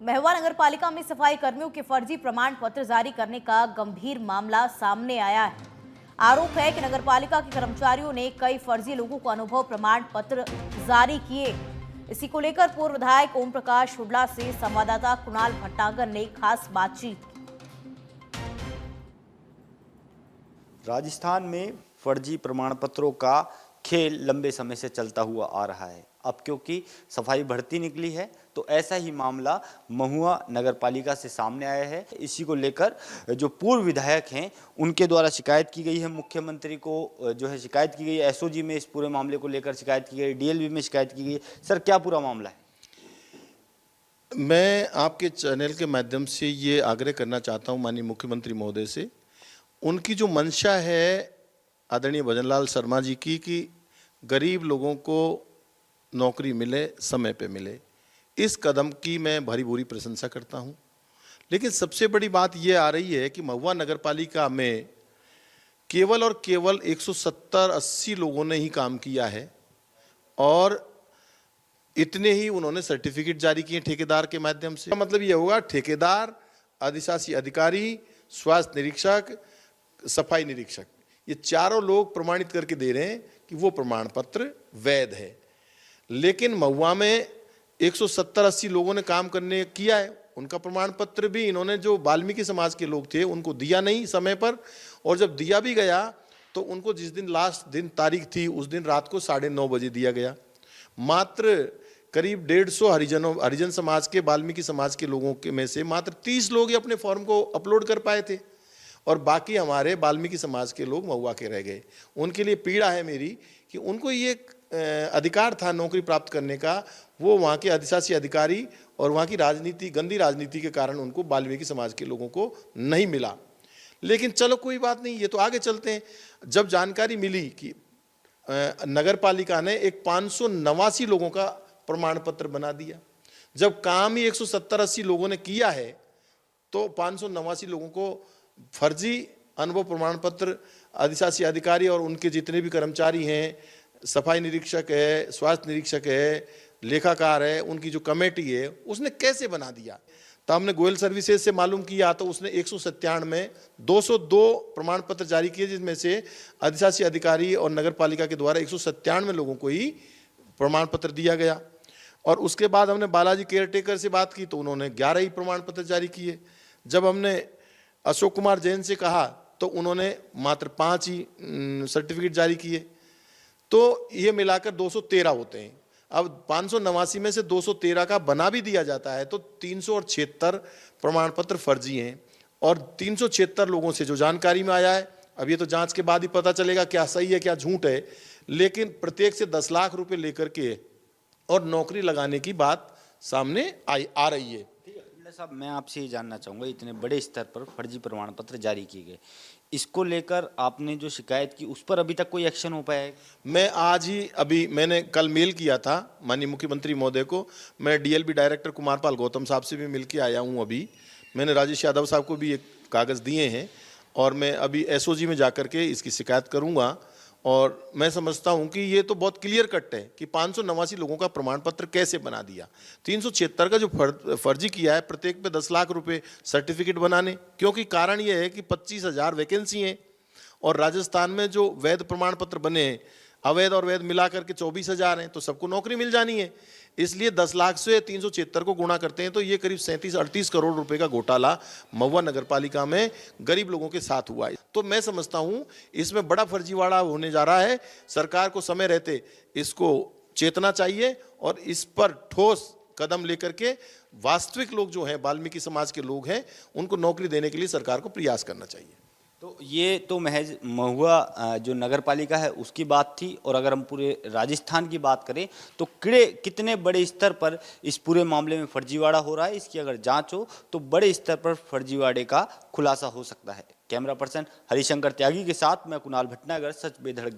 महुआ नगर पालिका में सफाई कर्मियों के फर्जी प्रमाण पत्र जारी करने का गंभीर मामला सामने आया है। आरोप है कि नगर पालिका के कर्मचारियों ने कई फर्जी लोगों को अनुभव प्रमाण पत्र जारी किए। इसी को लेकर पूर्व विधायक ओम प्रकाश हुड्डा से संवाददाता कुणाल भटनागर ने खास बातचीत की। राजस्थान में फर्जी प्रमाण पत्रों का खेल लंबे समय से चलता हुआ आ रहा है। अब क्योंकि सफाई भर्ती निकली है तो ऐसा ही मामला महुआ नगर पालिका से सामने आया है। इसी को लेकर जो पूर्व विधायक हैं उनके द्वारा शिकायत की गई है, मुख्यमंत्री को जो है शिकायत की गई है, एसओजी में इस पूरे मामले को लेकर शिकायत की गई, डीएलबी में शिकायत की गई है। सर, क्या पूरा मामला है? मैं आपके चैनल के माध्यम से ये आग्रह करना चाहता हूँ माननीय मुख्यमंत्री महोदय से, उनकी जो मंशा है आदरणीय भजनलाल शर्मा जी की कि गरीब लोगों को नौकरी मिले, समय पे मिले, इस कदम की मैं भरी भूरी प्रशंसा करता हूँ। लेकिन सबसे बड़ी बात ये आ रही है कि महुआ नगर पालिका में केवल और केवल 170-80 लोगों ने ही काम किया है और इतने ही उन्होंने सर्टिफिकेट जारी किए ठेकेदार के माध्यम से। मतलब ये होगा ठेकेदार, अधिशासी अधिकारी, स्वास्थ्य निरीक्षक, सफाई निरीक्षक, ये चारों लोग प्रमाणित करके दे रहे हैं कि वो प्रमाण पत्र वैध है। लेकिन महुआ में 170-80 लोगों ने काम करने किया है, उनका प्रमाण पत्र भी इन्होंने जो वाल्मीकि समाज के लोग थे उनको दिया नहीं समय पर, और जब दिया भी गया तो उनको जिस दिन लास्ट दिन तारीख थी उस दिन रात को 9:30 बजे दिया गया। मात्र करीब 150 हरिजन समाज के, वाल्मीकि समाज के लोगों के में से मात्र 30 लोग ही अपने फॉर्म को अपलोड कर पाए थे और बाकी हमारे वाल्मीकि समाज के लोग महुआ के रह गए। उनके लिए पीड़ा है मेरी कि उनको ये अधिकार था नौकरी प्राप्त करने का, वो वहाँ के अधिशासी अधिकारी और वहाँ की राजनीति, गंदी राजनीति के कारण उनको वाल्मीकि समाज के लोगों को नहीं मिला। लेकिन चलो कोई बात नहीं, ये तो आगे चलते हैं। जब जानकारी मिली कि नगर पालिका ने एक 589 लोगों का प्रमाण पत्र बना दिया, जब काम ही 170-80 लोगों ने किया है तो 589 लोगों को फर्जी अनुभव प्रमाण पत्र अधिशासी अधिकारी और उनके जितने भी कर्मचारी हैं, सफाई निरीक्षक है, स्वास्थ्य निरीक्षक है, लेखाकार है, उनकी जो कमेटी है उसने कैसे बना दिया। तो हमने गोयल सर्विसेज से मालूम किया तो उसने 197 में 202 प्रमाण पत्र जारी किए, जिसमें से अधिशासी अधिकारी और नगर पालिका के द्वारा 197 लोगों को ही प्रमाण पत्र दिया गया। और उसके बाद हमने बालाजी केयरटेकर से बात की तो उन्होंने 11 ही प्रमाण पत्र जारी किए। जब हमने अशोक कुमार जैन से कहा तो उन्होंने मात्र 5 ही सर्टिफिकेट जारी किए। तो ये मिलाकर 213 होते हैं। अब 589 में से 213 का बना भी दिया जाता है तो 376 प्रमाण पत्र फर्जी हैं और 376 लोगों से जो जानकारी में आया है, अब ये तो जांच के बाद ही पता चलेगा क्या सही है क्या झूठ है, लेकिन प्रत्येक से 10 लाख रुपए लेकर के और नौकरी लगाने की बात सामने आ रही है। साहब, मैं आपसे ये जानना चाहूँगा, इतने बड़े स्तर पर फर्जी प्रमाण पत्र जारी किए गए, इसको लेकर आपने जो शिकायत की उस पर अभी तक कोई एक्शन हो पाया है? मैं आज ही अभी मैंने कल मेल किया था माननीय मुख्यमंत्री महोदय को। मैं डीएलबी डायरेक्टर कुमारपाल गौतम साहब से भी मिल के आया हूँ। अभी मैंने राजेश यादव साहब को भी एक कागज़ दिए हैं और मैं अभी एसओजी में जाकर के इसकी शिकायत करूँगा। और मैं समझता हूं कि ये तो बहुत क्लियर कट है कि 589 लोगों का प्रमाण पत्र कैसे बना दिया। 376 का जो फर्जी किया है, प्रत्येक पे 10 लाख रुपए सर्टिफिकेट बनाने, क्योंकि कारण ये है कि 25,000 वैकेंसी हैं और राजस्थान में जो वैध प्रमाण पत्र बने हैं, अवैध और वैध मिला करके 24,000 हैं, तो सबको नौकरी मिल जानी है। इसलिए 10 लाख से 376 को गुणा करते हैं तो ये करीब 37-38 करोड़ रुपए का घोटाला महुआ नगर पालिका में गरीब लोगों के साथ हुआ है। तो मैं समझता हूं इसमें बड़ा फर्जीवाड़ा होने जा रहा है। सरकार को समय रहते इसको चेतना चाहिए और इस पर ठोस कदम लेकर के वास्तविक लोग जो हैं, वाल्मीकि समाज के लोग हैं, उनको नौकरी देने के लिए सरकार को प्रयास करना चाहिए। तो ये तो महज महुआ जो नगर पालिका है उसकी बात थी, और अगर हम पूरे राजस्थान की बात करें तो कितने बड़े स्तर पर इस पूरे मामले में फर्जीवाड़ा हो रहा है, इसकी अगर जांच हो तो बड़े स्तर पर फर्जीवाड़े का खुलासा हो सकता है। कैमरा पर्सन हरिशंकर त्यागी के साथ मैं कुणाल भटनागर, सच बेधड़क जयपुर।